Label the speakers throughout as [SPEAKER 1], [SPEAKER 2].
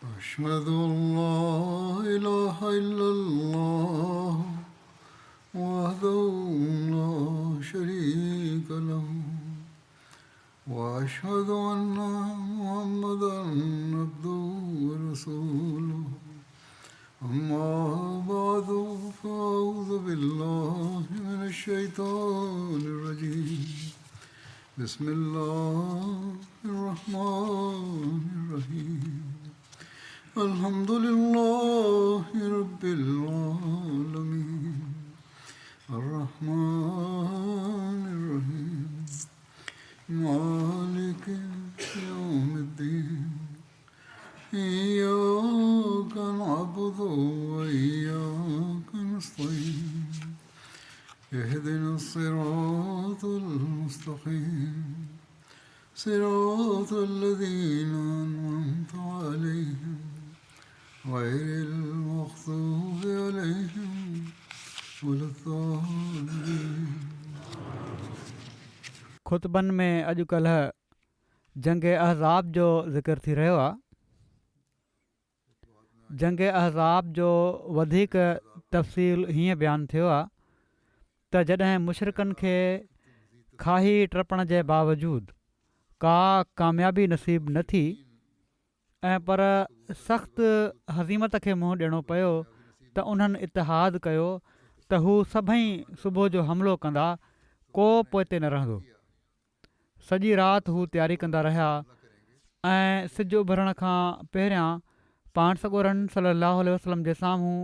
[SPEAKER 1] أشهد أن لا إله إلا الله وحده لا شريك له وأشهد أن محمدا عبده ورسوله أما بعد فأعوذ بالله من الشيطان الرجيم بسم الله الرحمن الرحيم الحمد لله رب العالمين الرحمن الرحيم مالك يوم الدين إياك نعبد وإياك نستعين اهدنا الصراط المستقيم صراط الذين أنعمت عليهم غير المغضوب عليهم ولا الضالين.
[SPEAKER 2] ख़ुतबनि में अॼुकल्ह जंग अहज़ाब जो ज़िक्र थी रहियो आहे. जंग अहज़ाब जो वधीक तफ़सील हीअं बयानु थियो आहे त जॾहिं मुशरिकनि खे खाही टपण जे बावजूदु का कामयाबी नसीब न थी ऐं पर सख़्तु हज़ीमत खे मुंहुं ॾियणो पियो त उन्हनि इतिहादु कयो त हू सभई सुबुह जो हमिलो कंदा, को पोइते न रहंदो. सॼी राति हू तयारी कंदा रहिया ऐं सिजु उभरण खां पहिरियां पाण सॻोरनि सल्लल्लाहु अलैहि वसल्लम जे साम्हूं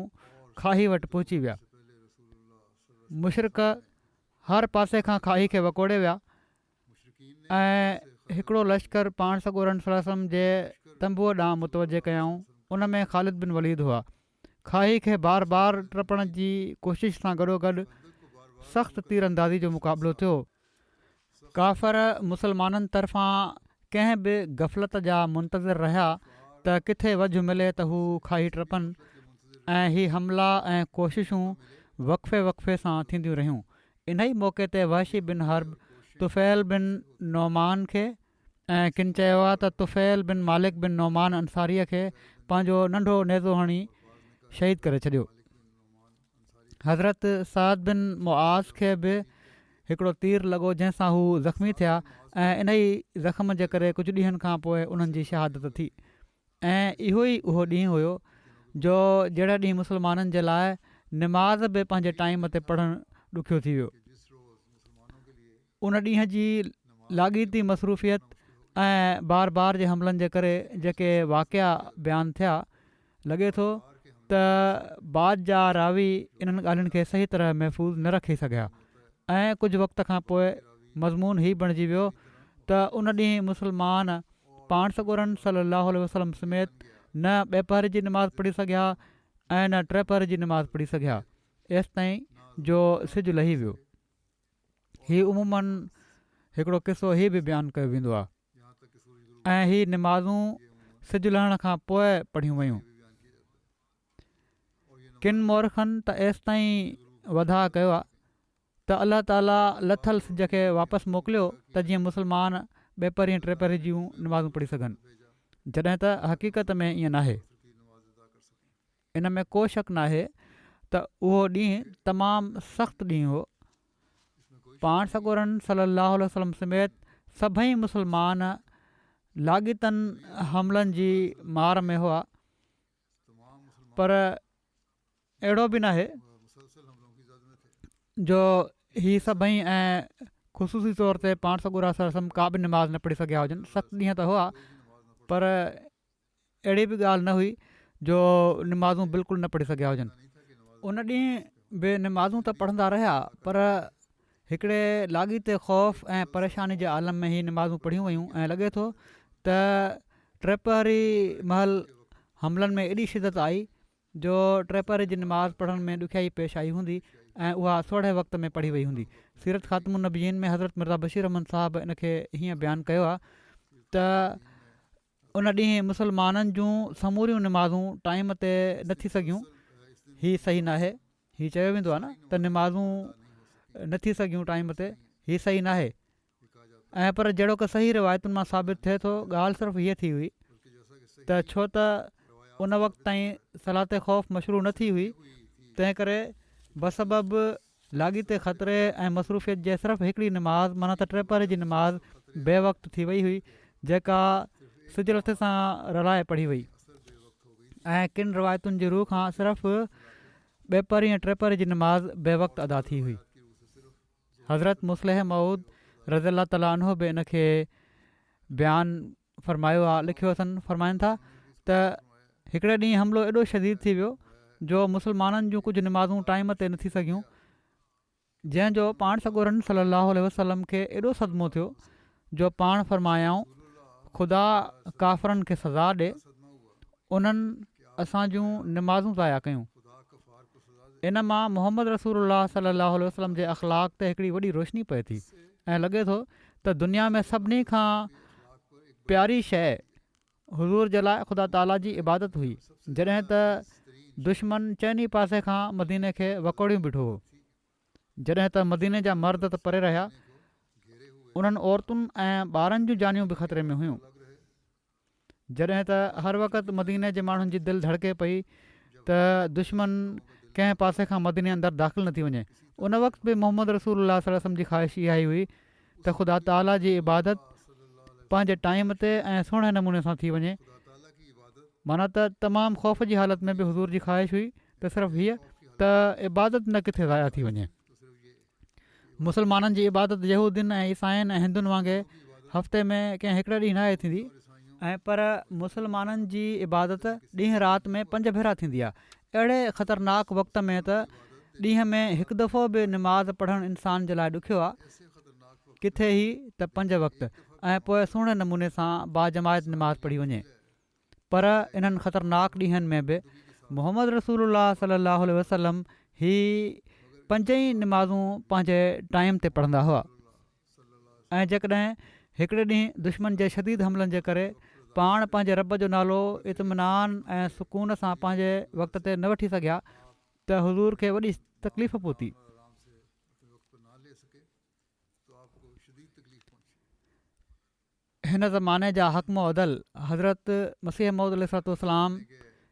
[SPEAKER 2] खाही वटि पहुची विया. मुशरिक हर पासे खां खाही खे वकोड़े विया ऐं हिकिड़ो लश्कर पाण सॻोरनि सल्लल्लाहु अलैहि वसल्लम जे तंबूअ ॾांहुं मुतवजे कयऊं. उन में ख़ालिद बिन वलीद हुआ. खाही खे बार बार टपण जी कोशिश सां गॾोगॾु सख़्तु तीर अंदाज़ी जो मुक़ाबिलो थियो. काफ़र मुसलमाननि तरफ़ां कंहिं बि गफ़लत जा मुंतज़िर रहिया त किथे वझु मिले त हू खाई टपनि ऐं ही हमला ऐं कोशिशूं वक़फ़े वक़फ़े सां थींदियूं रहियूं. इन ई मौक़े ते वहशी बिन हर्ब तुफ़ैल बिन नौमान खे ऐं किन चयो आहे त तुफ़ैल बिन मालिक बिन नौमान अंसारीअ खे पंहिंजो नंढो नेज़ो हणी शहीद करे छॾियो. हज़रत साद बिन मुआज़ खे बि हिकिड़ो तीर लॻो जंहिंसां हू ज़ख़्मी थिया ऐं इन ई ज़ख़्म जे करे कुझु ॾींहंनि खां पोइ उन्हनि जी शहादत थी. ऐं इहो ई उहो ॾींहुं हुयो जो जहिड़े ॾींहुं मुसलमाननि जे लाइ निमाज़ बि पंहिंजे टाइम ते पढ़णु ॾुखियो थी वियो. उन ॾींहं जी लाॻीती मसरूफ़ियत ऐं बार बार जे हमलनि जे करे जेके वाक़िया बयानु थिया, लॻे थो त बाद जा रावी इन्हनि ॻाल्हियुनि खे सही तरह महफ़ूज़ न रखी सघिया ऐं कुझु वक़्त खां पोइ मज़मून ही बणिजी वियो त उन ॾींहुं मुसलमान पाण सॻोरनि सल्लल्लाहु अलैहि वसल्लम समेत न ॿिए पहर जी निमाज़ पढ़ी सघिया ऐं न टे पहर जी निमाज़ पढ़ी सघिया एसि ताईं जो सिजु लही वियो. हीउ उमूमन हिकिड़ो क़िसो ही बि बयानु कयो वेंदो आहे ऐं ही निमाज़ूं सिजु लहण खां पोइ पढ़ियूं वयूं. किन मौरखनि त एसि ताईं वधा कयो आहे त अलाह ताला लथल सिज खे वापसि मोकिलियो त जीअं मुसलमान ॿिए पहरीं टे पहरीं जूं निमाज़ूं पढ़ी सघनि, जॾहिं त हक़ीक़त में ईअं नाहे. इन में को शक नाहे त उहो ॾींहुं तमामु सख़्तु ॾींहुं हो. पाण सॻोरनि सल्लल्लाहु अलैहि वसल्लम समेत सभई मुसलमान लाॻीतनि हमलनि जी मार में हुआ, पर अहिड़ो बि नाहे जो ही सभई ऐं ख़ुशूसी तौर ते पाण सॻोरा सल्लल्लाहु का बि निमाज़ न पढ़ी सघिया हुजनि. सख़्तु ॾींहं त हुआ पर अहिड़ी बि ॻाल्हि न हुई जो निमाज़ूं बिल्कुलु न पढ़ी सघिया हुजनि. उन ॾींहुं बि निमाज़ूं त पढ़ंदा रहिया पर हिकिड़े लाॻीते ख़ौफ़ ऐं परेशानी जे आलम में ही निमाज़ूं पढ़ियूं वयूं ऐं लॻे थो त टे पहरी महल हमलनि में एॾी शिदत आई जो टे पहर जी निमाज़ पढ़ण में ॾुखियाई पेश आई हूंदी ऐं उहा सोढ़े वक़्त में पढ़ी वई हूंदी. सीरत ख़ातमुन नबीयीन में हज़रत मिर्ज़ा बशीर अहमद साहब इन खे हीअं बयानु कयो आहे त उन ॾींहुं मुसलमाननि जूं समूरियूं निमाज़ूं टाइम ते न थी सघियूं. हीउ सही नाहे. हीउ चयो वेंदो आहे न त निमाज़ूं न थी सघियूं टाइम ते, हीउ सही नाहे. ऐं पर जहिड़ो की सही रिवायतुनि मां साबित थिए थो ॻाल्हि सिर्फ़ु हीअ थी हुई त छो त उन वक़्तु ताईं सलात ख़ौफ़ मशरू न थी हुई, तंहिं करे बसबबु लाॻीते ख़तरे ऐं मसरूफ़ियत जे सिर्फ़ु हिकिड़ी नमाज़ माना त टे पहर जी नमाज़ बे वक़्तु थी वई हुई, जेका सिज लथ सां रलाए पढ़ी वई ऐं किन रिवायतुनि जी रूह खां सिर्फ़ु ॿे पहर ऐं टे पहर जी नमाज़ बे वक़्तु अदा थी हुई। हज़रत मुस्लिह मऊद रज़ी ताला अन्हो बि इन खे बयानु फ़रमायो आहे, लिखियो अथनि, फ़रमाइनि था त हिकिड़े ॾींहुं हमिलो एॾो शदीद थी वियो जो मुस्लमाननि जूं कुझु नमाज़ूं टाइम ते नथी सघियूं, जंहिंजो पाण सॻोरनि सलाहु वसलम खे एॾो सदमो थियो जो पाण फ़रमायाऊं, ख़ुदा काफ़रनि खे सज़ा ॾे, उन्हनि असां जूं नमाज़ूं ज़ाया कयूं। इन मां मोहम्मद रसूलुल्लाह सलाहु वसलम जे अख़लाक़ ते हिकिड़ी वॾी रोशनी पए थी ऐं लॻे थो त दुनिया में सभिनी खां प्यारी शइ हुज़ूर जे लाइ ख़ुदा ताला जी इबादत हुई। जॾहिं त दुश्मन चइनी पासे खां मदीने खे वकोड़ियूं बीठो हो, जॾहिं त मदीने जा मर्द त परे रहिया, उन्हनि औरतुनि ऐं ॿारनि जूं जानियूं बि ख़तरे में हुयूं। जॾहिं त हर वक़्तु मदीने जे माण्हुनि जी दिलि धड़के पई त दुश्मन कंहिं पासे खां मदीने अंदरि दाख़िल न थी वञे, उन वक़्तु बि मोहम्मद रसूलुल्लाह सल्लल्लाहु अलैहि वसल्लम जी ख़्वाहिश इहा ई हुई त ख़ुदा ताला जी इबादत पंहिंजे टाइम ते ऐं सुहिणे नमूने सां थी वञे। माना त तमामु ख़ौफ़ जी हालत में बि हुज़ूर जी ख़्वाहिश हुई त सिर्फ़ु हीअ त इबादत न किथे ज़ाया थी वञे। मुस्लमाननि जी इबादत यहूदियुनि ऐं ईसाइनि ऐं हिंदुनि वांगुरु हफ़्ते में कंहिं हिकिड़े ॾींहुं नाहे थींदी, ऐं पर मुस्लमाननि जी इबादत ॾींहुं राति में 5 भेरा थींदी आहे। अहिड़े ख़तरनाक वक़्त में त ॾींहं में हिकु दफ़ो बि नमाज़ पढ़णु इंसान जे लाइ ॾुखियो आहे, किथे ई त 5 वक़्त ऐं पोइ सुहिणे नमूने सां बाजमायत नमाज़ पढ़ी वञे। पर इन्हनि ख़तरनाक ॾींहंनि में बि मोहम्मद रसूलुल्लाह सलाहु वसलम ही 5 ई नमाज़ूं पंहिंजे टाइम ते पढ़ंदा हुआ ऐं जेकॾहिं हिकिड़े ॾींहुं दुश्मन जे शदीद हमलनि जे करे पाण पंहिंजे रब जो नालो इत्मिनान ऐं सुकून सां पंहिंजे वक़्त ते न वठी सघिया त हुज़ूर खे वॾी तकलीफ़ पहुती। हिन ज़माने जा हक़म अदल हज़रत मसीह मौद अलैहिस्सलाम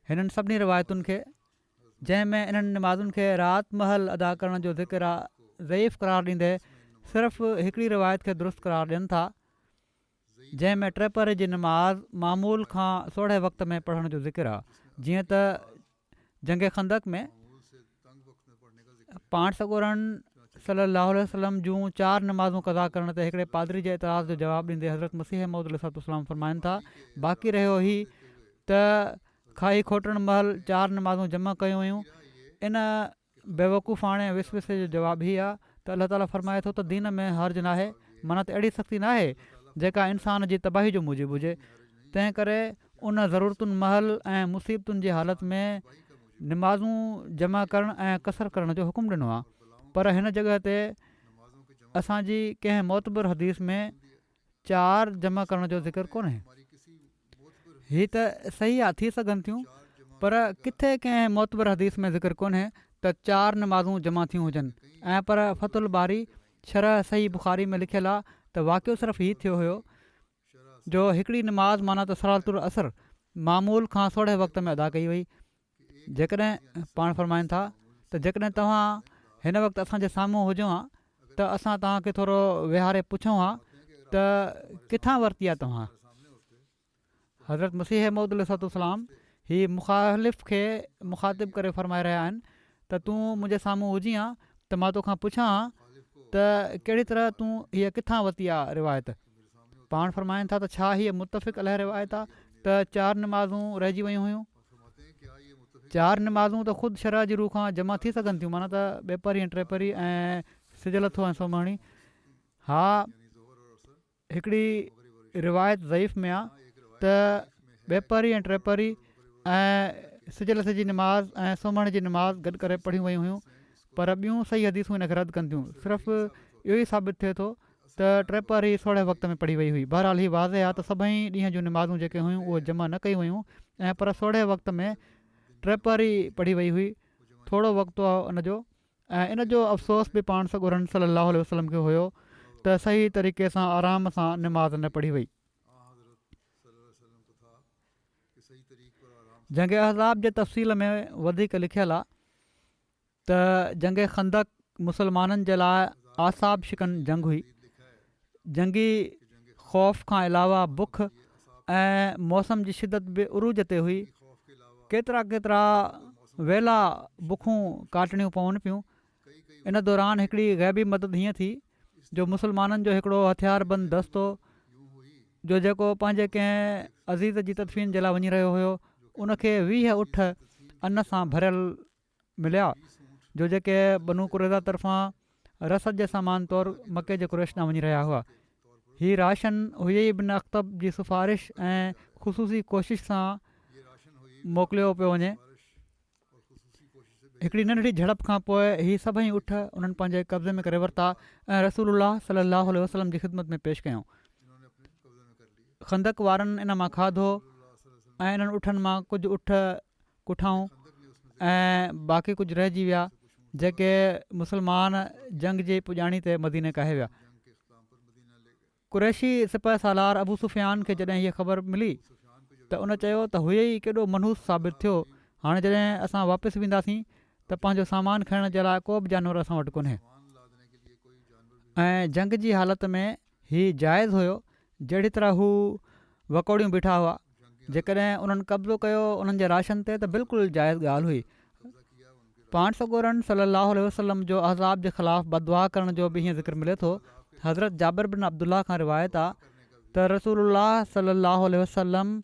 [SPEAKER 2] हिननि सभिनी रिवायतुनि खे, जंहिंमें इन्हनि नमाज़ुनि खे राति महल अदा करण जो ज़िक्र आहे, ज़ईफ़ करार ॾींदे सिर्फ़ु हिकिड़ी रिवायत खे दुरुस्त करार ॾियनि था, जंहिंमें 3 पहर जी नमाज़ मामूल खां सोढ़े वक़्त में पढ़ण जो ज़िक्र आहे। जीअं त जंग खंदक में पाण सॻोरनि सलाहु वसलम जूं 4 नमाज़ूं क़ज़ा करण ते हिकिड़े पादरी जे एतिराज़ जो जवाबु ॾींदे हज़रत मसीह मौद अलैहिस्सलाम फ़रमाइनि था, बाक़ी रहियो ही त खाई खोटण महल 4 नमाज़ूं जमा कयूं हुयूं। इन बेवकूफ़ाणे विसविसे जो जवाबु ही आहे त अल्लाह ताला फ़रमाए थो त दीन में हर्ज नाहे, माना त अहिड़ी सख़्ती नाहे जेका इंसान जी तबाही जो मूजिबु हुजे। तंहिं करे उन ज़रूरतुनि महल ऐं मुसीबतुनि जी हालत में नमाज़ूं जमा करणु ऐं कसर करण जो हुकुम ॾिनो आहे। पर हिन जॻह ते असांजी कंहिं मोतबर हदीस में 4 जमा करण जो ज़िक्र कोन्हे। हीअ त सही आहे, थी सघनि थियूं, पर किथे कंहिं मोतबर हदीस में ज़िक्र कोन्हे त 4 नमाज़ूं जमा थियूं हुजनि। ऐं पर फ़तुल बारी शरह सही बुख़ारी में लिखियलु आहे त वाक़ियो सिर्फ़ु हीअ थियो हुयो जो हिकिड़ी नमाज़ माना त सलातुल असर मामूल खां सोढ़े वक़्त में अदा कई वई। जेकॾहिं पाण फ़रमाइनि था त जेकॾहिं तव्हां हिन वक़्तु असांजे साम्हूं हुजो हा त असां तव्हांखे थोरो विहारे पुछूं हा त किथां वरिती आहे तव्हां। हज़रत मसीह मौद अलैहिस्सलाम ही मुख़ालिफ़ खे मुख़ातिब करे फ़रमाए रहिया आहिनि त तूं मुंहिंजे साम्हूं हुजी हा त मां तोखां पुछां हा त कहिड़ी तरह तूं हीअ किथां वरिती आहे रिवायत। पाण फ़रमाइनि था त छा हीअ मुतफ़िक़ अलह रिवायत आहे त 4 नमाज़ूं रहिजी वियूं हुयूं। 4 नमाज़ूं त ख़ुदि शरह जी रूह खां जमा थी सघनि थियूं, माना त 2 पहरी ऐं 3 पहरी ऐं सिज लथो ऐं सोमहणी। हा, हिकिड़ी रिवायत ज़ईफ़ में आहे त 2 पहरी ऐं 3 पहरी ऐं सिज लथ जी नमाज़ ऐं सोमहण जी नमाज़ गॾु करे पढ़ियूं वयूं हुयूं, पर ॿियूं सही हदीसूं हिनखे रद्द कनि थियूं। सिर्फ़ु इहो ई साबित थिए थो त 3 पहरी सोढ़े वक़्त में पढ़ी वई हुई। बहरहाल ही वाज़े आहे त सभई ॾींहं जूं नमाज़ूं जेके हुयूं उहे जमा न कयूं हुयूं ऐं पर सोढ़े वक़्त में 3 पहरी पढ़ी वई हुई। थोरो वक़्तु आहे उनजो, ऐं इन जो अफ़सोस बि पाण सॻोरनि सलाहु वसलम खे हुयो त सही तरीक़े सां आराम सां नमाज़ न पढ़ी वई। जंग अहज़ाब जे तफ़सील में वधीक लिखियलु आहे त जंग खंदक मुसलमाननि जे लाइ आसाब शिकन जंग हुई। जंगी ख़ौफ़ खां अलावा बुख ऐं मौसम जी शिदत बि उरूज ते हुई। केतिरा केतिरा वेला बुखूं काटणियूं पवनि पियूं। इन दौरान हिकिड़ी ग़ैबी मदद हीअं थी जो मुसलमाननि जो हिकिड़ो हथियारबंद दस्तो जो जेको पंहिंजे कंहिं अज़ीज़ जी तदफ़ीन जे लाइ वञी रहियो हुयो, उनखे 20 ऊठ अन सां भरियल मिलिया जो जेके बनू कुरैज़ा तरफ़ां रसद जे सामान तौरु मके जे कुरैश ॾांहुं वञी रहिया हुआ। हीअ राशन हुयई बिन अख़्तब जी सिफ़ारिश ऐं ख़ुसूसी कोशिश सां मोकिलियो पियो वञे। हिकिड़ी नंढड़ी झड़प खां पोइ हीअ सभई उठ उन्हनि पंहिंजे कब्ज़े में करे वरिता ऐं रसूलुल्लाह सल्लल्लाहु अलैहि वसल्लम जी ख़िदमत में पेश कयूं। खंदक वारनि इन मां खाधो ऐं इन्हनि उठनि मां कुझु उठ कुठाऊं ऐं बाक़ी कुझु रहिजी विया जेके मुसलमान जंग जी पुॼाणी ते मदीने काहे विया। कुरैशी सिपह सालार अबू सुफ़ियान खे जॾहिं हीअ ख़बर मिली त उन चयो त हुए ई केॾो मनहूस साबित थियो। हाणे जॾहिं असां वापसि वेंदासीं त पंहिंजो सामान खणण जे लाइ को बि जानवर असां वटि कोन्हे। ऐं जंग जी हालति में हीउ जाइज़ हुयो जहिड़ी तरह हू वकोड़ियूं बीठा हुआ। जेकॾहिं उन्हनि कब्ज़ो कयो उन्हनि जे राशन ते त बिल्कुलु जाइज़ ॻाल्हि हुई। पाण सॻोरन सल्लल्लाहु अलैहि वसल्लम जो अहज़ाब जे ख़िलाफ़ु बददुआ करण जो बि हीअं ज़िक्र मिले थो। हज़रत जाबिर बिन अब्दुल्ला खां रिवायत आहे त रसूलुल्लाह सल्लल्लाहु अलैहि वसल्लम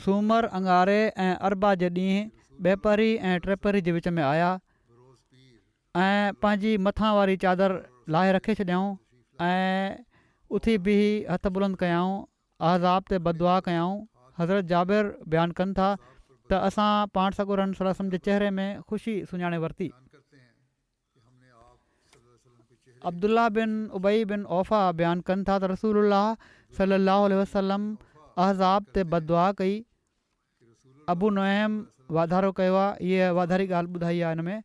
[SPEAKER 2] सूमर अंगारे ऐं अरबा जे ॾींहुं ॿेपहरी ऐं टेपहरी जे विच में आया ऐं पंहिंजी मथां वारी चादर लाहे रखे छॾियऊं ऐं उथी बीही हथ बुलंद कयाऊं, अहज़ाब ते बददुआ कयाऊं। हज़रत जाबिर बयानु कनि था त असां पाण सॻोरन सल्लल्लाहु अलैहि वसल्लम जे चहिरे में ख़ुशी सुञाणे वरिती। अब्दुल्ला बिन उबई बिन औफ़ा बयानु कनि था त रसूलुल्लाह सल्लल्लाहु अलैहि वसल्लम अहज़ाब ते बददुआ कई। अबू नुएम वाधारो कयो आहे, इहा वाधारी ॻाल्हि ॿुधाई आहे हिन में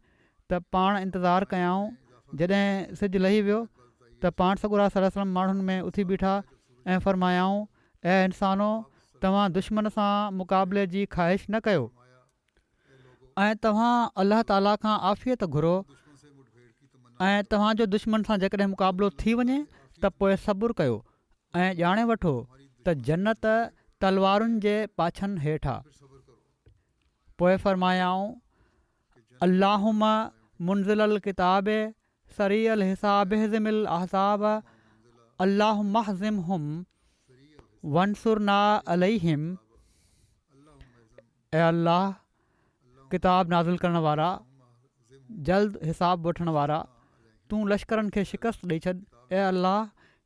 [SPEAKER 2] त पाण इंतज़ारु कयाऊं जॾहिं सिजु लही वियो त पाण सॻोरा सल्लल्लाहु अलैहि वसल्लम माण्हुनि में उथी बीठा ऐं फ़रमायाऊं, ऐं इंसानो तव्हां दुश्मन सां मुक़ाबले जी ख़्वाहिश न कयो ऐं तव्हां अलाह ताला खां आफ़ियत घुरो ऐं तव्हांजो दुश्मन सां जेकॾहिं मुक़ाबिलो थी वञे त पोइ सबुरु कयो ऐं ॼाणे वठो त जन्नत तलवारुनि जे पाछनि हेठि आहे। पोइ फ़रमायाऊं, अल्लाहुम्मा मुनज़िलल किताबे सरीअल हिसाब हिज़मिल अहसाब अल्लाहुम्मा हज़िमहुम वंसुरना अलैहिम। ऐं अल्लाह किताब नाज़िल करण वारा, जल्द हिसाब वठण वारा, तूं लश्करनि खे शिकस्त ॾेई छॾ। ऐं अल्लाह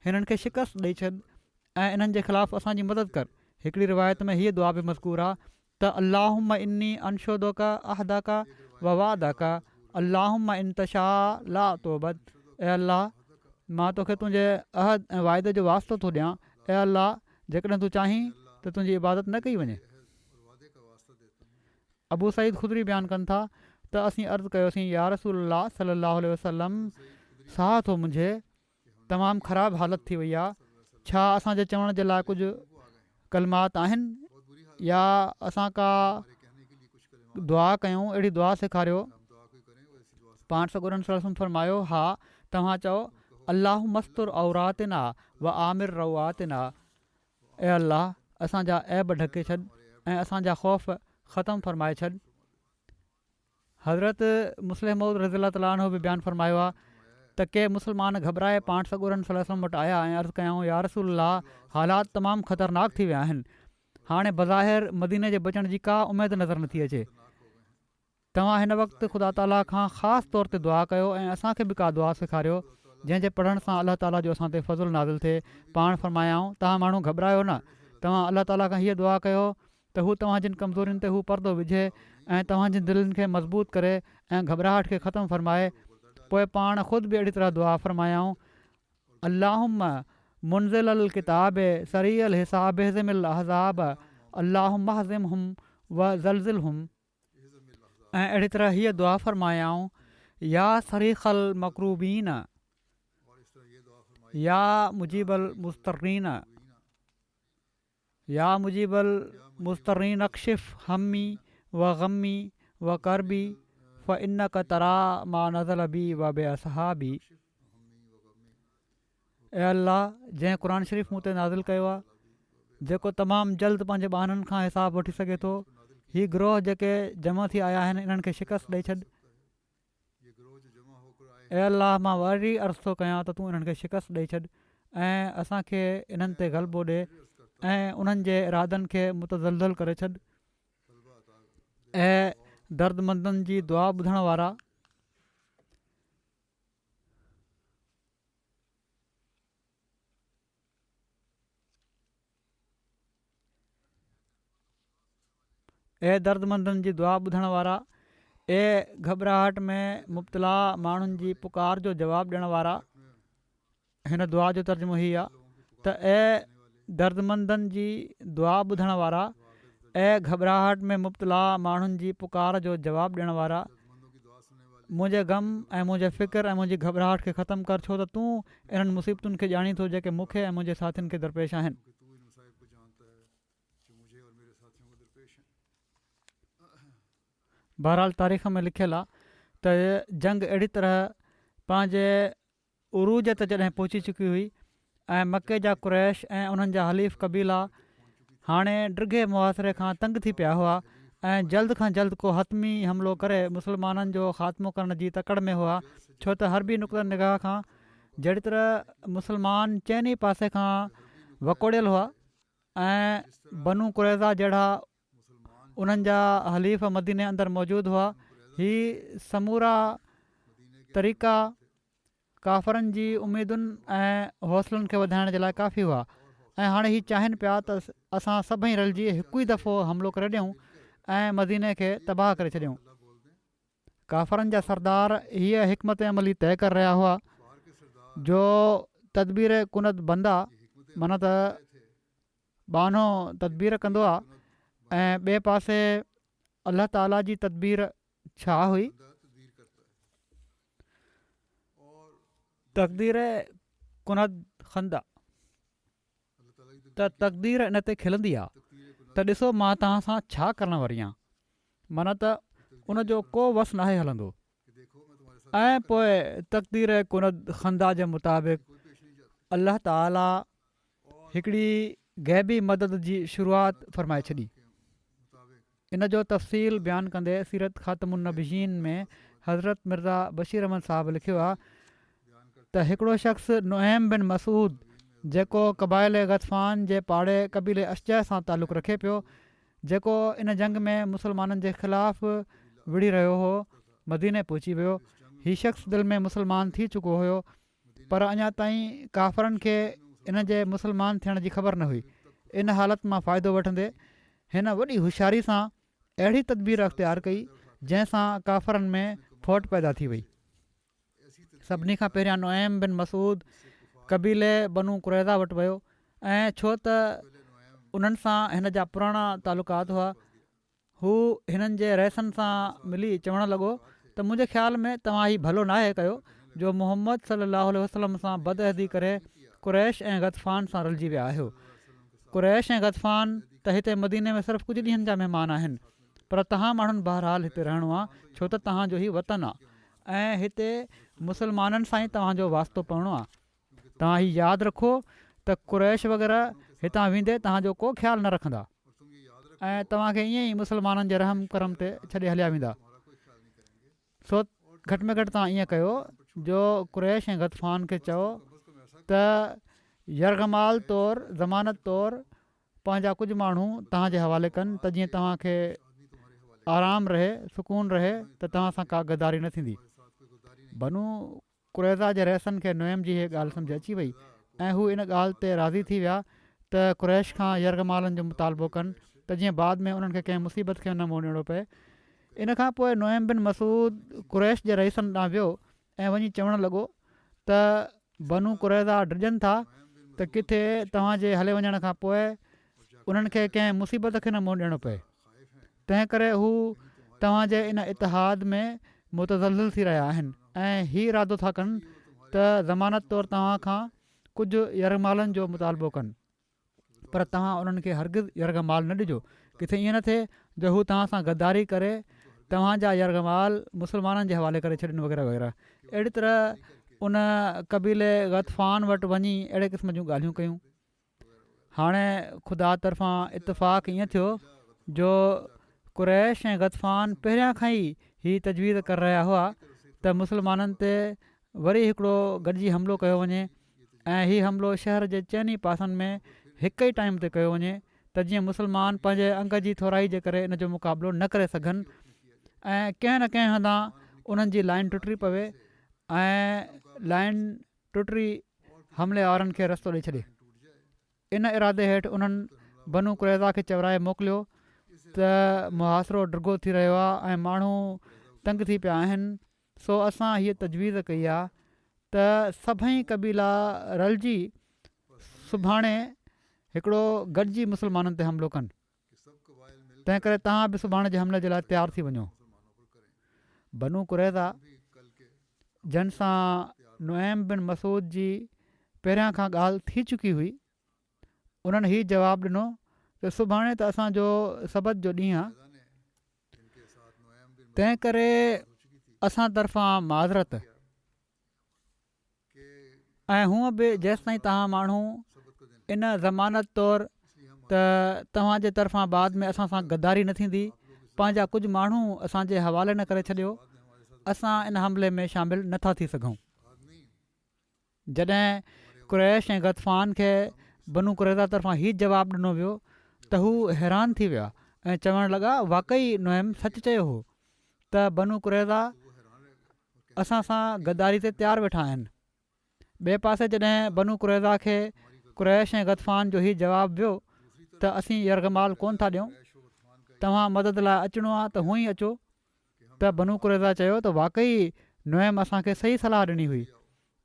[SPEAKER 2] हिननि खे शिकस्त ॾेई छॾ ऐं इन्हनि जे ख़िलाफ़ु असांजी मदद कर। हिकिड़ी रिवायत में हीअ दुआ बि मज़कूर आहे त अल्लाहुम्मा इन्नी अनशुदुका अहदका व वादका अल्लाहुम्मा इंतशा ला तोबत। ऐं अल्लाह मां तोखे तुंहिंजे अहद ऐं वाइदे जो वास्तो थो ॾियां। ऐं अल्लाह जेकॾहिं तूं चाहीं त तुंहिंजी इबादत न कई वञे। अबू सईद ख़ुदरी बयानु कनि था त असीं अर्ज़ु कयोसीं, या रसूलल्लाह सल्लल्लाहु अलैहि वसल्लम, साह थो मुंहिंजे तमामु ख़राबु हालति थी वई आहे। छा असांजे चवण जे लाइ कुझु कलमात आहिनि या असां का दुआ कयूं? अहिड़ी दुआ सेखारियो। पाण सॻोरन सल्लल्लाहु अलैहि वसल्लम फरमायो, हा तव्हां चओ, अल्लाहु मस्तुर औरातिना व आमिर रवातिना। ऐं अल्लाह असांजा ऐब ढके छॾ ऐं असांजा ख़ौफ़ ख़तमु फ़रमाए छॾ। हज़रत मुस्लिम मौद रज़ियल्लाहु ताला अन्हु बि बयानु फ़रमायो आहे त के मुस्लमान घबराए पाण सॻोरन सल्लल्लाहु अलैहि वसल्लम वटि आया ऐं अर्ज़ु कयूं, या रसूलल्लाह हालात तमामु ख़तरनाक थी विया आहिनि। हाणे बज़ाहिर मदीने जे बचण जी का उमेदु नज़र नथी अचे। तव्हां हिन वक़्तु ख़ुदा ताला खां ख़ासि तौर ते दुआ कयो ऐं असांखे बि का दुआ सेखारियो जंहिंजे पढ़ण सां अलाह ताला जो असां ते फज़ुल नाज़िल थिए। पाण फ़रमायाऊं, तव्हां माण्हू घबरायो न, तव्हां अलाह ताला खां हीअ दुआ कयो त हू तव्हां जिन कमज़ोरियुनि ते हू परदो विझे ऐं तव्हांजी दिलनि खे मज़बूत करे ऐं घबराहट खे ख़तमु फ़रमाए। पोइ पाण ख़ुदि बि अहिड़ी तरह दुआ फ़रमायाऊं, अल्लाहुम्मा मुनज़िलल किताबे सरीअल हिसाब हिज़मिल अहज़ाब अल्लाहुम्मा हज़िमहुम व ज़लज़िलहुम। ऐं अहिड़ी तरह हीअ दुआ फ़रमायाऊं, या सरीख़ल मकरूबीन या मुजीबल मुस्तरीन या मुजीबल मुस्तरीन अक्षिफ़ हमी व गमी व करबी फ़ इन क तरा मा नज़ल बी व बे असहाबी। ऐं अल्लाह जंहिं क़ुर शरीफ़ मूं ते नाज़िल कयो आहे, जेको तमामु जल्द पंहिंजे ॿारनि खां हिसाब वठी सघे थो, हीअ गिरोह जेके जमा थी आया आहिनि इन्हनि खे शिकस्त ॾेई छॾ। ऐं अल्लाह मां वरी अर्ज़ु थो कयां त तूं इन्हनि खे शिकस्त ॾेई छॾ ऐं असांखे इन्हनि ते ग़लबो ॾिए ऐं उन्हनि जे इरादनि खे मुतज़लज़ल करे छॾ। ऐं दर्दमंदनि जी दुआ ॿुधण वारा जी दुआ ॿुधण वारा घबराहट में मुब्तला माण्हुनि जी पुकार जो जवाबु ॾियण वारा। हिन दुआ जो तर्जुमो ही आहे त दर्दमंदनि जी दुआ ॿुधण वारा घबराहट में मुब्तला माण्हुनि जी पुकार जो जवाबु ॾियण वारा, मुंहिंजे ग़म ऐं मुंहिंजे फ़िक्र ऐं मुंहिंजी घबराहट खे ख़तमु कर, छो त तूं इन्हनि मुसीबतुनि खे ॼाणी थो जेके मूंखे ऐं मुंहिंजे साथियुनि खे दरपेश आहिनि। बहरहाल तारीख़ में लिखियलु आहे त जंग अहिड़ी तरह पंहिंजे उरूज ते जॾहिं पहुची चुकी हुई ऐं मके जा कुरैश ऐं उन्हनि जा हलीफ़ कबीला हाणे ड्रिघे मुआसिरे खां तंग थी पिया हुआ ऐं जल्द खां जल्द को हतमी हमिलो करे मुस्लमाननि जो ख़ात्मो करण जी तकड़ में हुआ, छो त हरबी नुक़्ता निगाह खां जहिड़ी तरह मुस्लमान चइनी पासे खां वकोड़ियल हुआ ऐं बनु कुरैज़ा जहिड़ा उन्हनि जा हलीफ़ मदीने अंदरि मौजूदु हुआ, ही समूरा तरीक़ा काफ़रनि जी उमेदुनि ऐं हौसलनि खे वधाइण जे लाइ काफ़ी हुआ। ऐं हाणे ही चाहिनि पिया त असां सभई रलिजी हिकु ई दफ़ो हमिलो करे ॾियूं ऐं मदीने खे तबाह करे छॾियूं। काफ़रनि जा सरदार हीअ हिकमत अमली तइ करे रहिया हुआ जो तदबीर कुनत बंदा माना त बानो तदबीर कंदो आहे ऐं ॿिए पासे अल्लाह ताला जी तदबीर छा हुई, तक़दीर कुनत खंदा, त तक़दीर इन ते खिलंदी आहे त ॾिसो मां तव्हां सां छा करण वारी आहियां, माना त उनजो को वस नाहे हलंदो। ऐं पोइ तक़दीर कुनत खंदा जे मुताबिक़ अल्लाह ताला हिकिड़ी गैबी मदद जी शुरूआति फ़रमाए छॾी। इन जो तफ़सील बयानु कंदे सीरत ख़ातमुन नबीयीन में हज़रत मिर्ज़ा बशीर अहमद साहिबु लिखियो आहे त हिकिड़ो शख़्स नुएम बिन मसूद जेको क़बाइल गतफ़ान जे पाड़े क़बीले अशजा सां तालुक़ु रखे पियो, जेको इन जंग में मुसलमाननि जे ख़िलाफ़ विड़ी रहियो हो, मदीने पहुची वियो। हीउ शख़्स दिलि में मुसलमान थी चुको हुयो, पर अञा ताईं काफ़रनि खे इन जे मुसलमान थियण जी ख़बर न हुई। इन हालति मां फ़ाइदो वठंदे हिन वॾी होशियारी सां अहिड़ी तदबीर अख़्तियार कई जंहिंसां काफ़रनि में फोट पैदा थी वई। सभिनी खां पहिरियां नुएम बिन मसूद कबीले बनु कुरैज़ा वटि वियो ऐं छो त उन्हनि सां हिन जा पुराणा तालुकात हुआ, हू हिननि जे रहिसनि सां मिली चवणु लॻो त मुंहिंजे ख़्याल में तव्हां ही भलो नाहे कयो जो मुहम्मद सल्लल्लाहु अलैहि वसल्लम सां बदअहदी करे कुरैश ऐं गतफ़ान सां रलिजी विया आहियो। कुरैश ऐं गतफ़ान त हिते मदीने में सिर्फ़ु कुझु ॾींहंनि जा महिमान आहिनि, पर तव्हां माण्हुनि बहरहाल हिते रहणो आहे, छो त तव्हांजो ही वतन आहे ऐं हिते मुसलमाननि सां ई तव्हांजो वास्तो पवणो आहे। तव्हां ही यादि रखो त कुरैश वग़ैरह हितां वेंदे तव्हांजो को ख़्यालु न रखंदा ऐं तव्हांखे ईअं ई मुसलमाननि जे रहम करम ते छॾे हलिया वेंदा। सो घटि में घटि तव्हां ईअं कयो जो कुरैश ऐं गतफ़ान खे चओ त यरगमाल तौरु ज़मानत तौरु पंहिंजा कुझु माण्हू तव्हांजे हवाले कनि त जीअं तव्हांखे आराम रहे, सुकून रहे, त तव्हां सां का गद्दारी न थींदी। बनु कुरैज़ा जे रहिसनि खे नुएम जी हीअ ॻाल्हि सम्झ अची वई ऐं हू इन ॻाल्हि ते राज़ी थी विया त कुरैश खां यरगमालनि जो मुतालबो कनि त जीअं बाद में उन्हनि खे कंहिं मुसीबत खे न मुंहुं ॾियणो पए। इन खां पोइ नुएम बिन मसूद कुरैश जे रईसनि ॾांहुं वियो ऐं वञी चवणु लॻो त बनु कुरैज़ा डिॼनि था त किथे तव्हांजे हले वञण खां पोइ उन्हनि खे कंहिं मुसीबत खे न मुंहुं ॾियणो पए, तंहिं करे हू तव्हांजे इन इतिहाद में मुतज़लज़िल थी रहिया आहिनि ऐं हीउ इरादो था कनि त ज़मानत तौरु तव्हां खां कुझु यरगमालनि जो मुतालबो कनि, पर तव्हां उन्हनि खे हरगिज़ यरगमाल न ॾिजो किथे ईअं न थिए जो हू तव्हां सां गद्दारी करे तव्हांजा यरगमाल मुस्लमाननि जे हवाले करे छॾनि वग़ैरह वग़ैरह। अहिड़ी तरह उन क़बीले गतफ़ान वटि वञी अहिड़े क़िस्म जूं ॻाल्हियूं कयूं। हाणे ख़ुदा तरफ़ां इतफ़ाक़ ईअं थियो जो कुरैश ऐं गतफ़ान पहिरियां खां ई हीअ तजवीज़ करे रहिया हुआ त मुस्लमाननि ते वरी हिकिड़ो गॾिजी हमिलो कयो वञे ऐं हीउ हमिलो शहर जे चइनि पासनि में हिक ई टाइम ते कयो वञे त जीअं मुस्लमान पंहिंजे अंग जी थोराई जे करे इन जो मुक़ाबिलो न करे सघनि ऐं कंहिं न कंहिं हंधा उन्हनि जी लाइन टुटी पवे ऐं लाइन टुटी हमले वारनि खे रस्तो ॾेई छॾे। इन इरादे हेठि उन्हनि बनू कुरैज़ा खे चवराए मोकिलियो त मुहासिरो डिघो थी रहियो आहे ऐं माण्हू तंग थी पिया आहिनि। सो असां हीअ तजवीज़ कई आहे त सभई क़बीला रलिजी सुभाणे हिकिड़ो गॾिजी मुस्लमाननि ते हमिलो कनि। तंहिं करे तव्हां बि सुभाणे जे हमले जे लाइ तयारु थी वञो। बनू कुरैज़ा जन सां नुएम बिन मसूद जी पहिरियां खां ॻाल्हि थी चुकी हुई, उन्हनि हीउ जवाबु ॾिनो त सुभाणे त असांजो सबत जो ॾींहुं आहे, तंहिं करे असां तरफ़ां माज़रत ऐं हूअं बि जेसिताईं तव्हां माण्हू इन ज़मानत तौरु त तव्हांजे तरफ़ां बाद में असां सां गद्दारी न थींदी, पंहिंजा कुझु माण्हू असांजे हवाले न करे छॾियो, असां इन हमले में शामिलु नथा थी सघूं। जॾहिं कुरैश ऐं गतफ़ान खे बनू कुरैज़ा तरफ़ां हीउ जवाबु ॾिनो वियो त हू हैरान थी विया ऐं चवणु लॻा वाक़ई नुएम सच चयो हो त बनू कुरैज़ा असां सां गद्दारी ते तयारु वेठा आहिनि। ॿिए पासे जॾहिं बनू कुरैज़ा खे कुरैश ऐं गतफ़ान जो हीउ जवाबु वियो त असीं यरगमाल कोन था ॾियूं, तव्हां मदद लाइ अचिणो आहे त हूअं ई अचो, त बनू कुरैज़ा चयो त वाक़ई नुएम असांखे सही सलाह ॾिनी हुई